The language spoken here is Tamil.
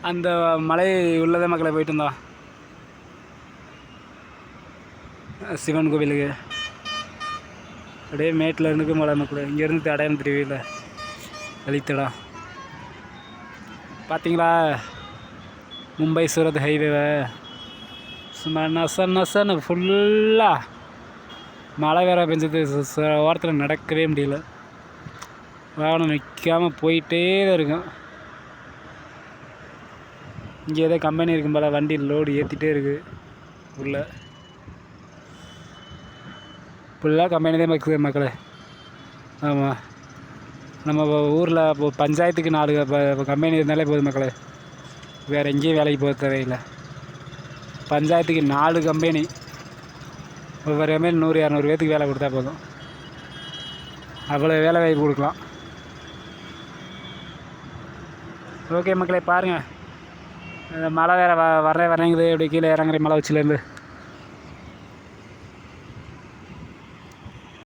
அந்த மலை உள்ளதே மக்களை போயிட்டு இருந்தோம் சிவன் கோவிலுக்கு. அப்படியே மேட்டில் இருந்து மலை மக்கள் இங்கேருந்து அடையாளம் தெரியல வழித்தடம். பார்த்தீங்களா மும்பை சூரத் ஹைவேவை சும்மா நசன்னு ஃபுல்லாக மழை வேறு பெஞ்சது. ஓரத்தில் நடக்கவே முடியல. வாகனம் நிற்காமல் போயிட்டே தான் இருக்கும். இங்கே ஏதோ கம்பெனி இருக்கும் போல் வண்டி லோடு ஏற்றிட்டே இருக்குது. உள்ள ஃபுல்லாக கம்பெனி தான் மக்களே. ஆமாம், நம்ம ஊரில் இப்போ பஞ்சாயத்துக்கு 4 கம்பெனி இருந்தாலே போதும் மக்களே. வேறு எங்கேயும் வேலைக்கு போக தேவையில்லை. பஞ்சாயத்துக்கு 4 கம்பெனி, ஒவ்வொரு கம்பெனி 100-200 பேர்த்துக்கு வேலை கொடுத்தா போதும். அவ்வளோ வேலை வாய்ப்பு கொடுக்கலாம். ஓகே மக்களே, பாருங்கள் மழை வேறு வரேங்குது. இப்படி கீழே இறங்குற மலை உச்சிலேருந்து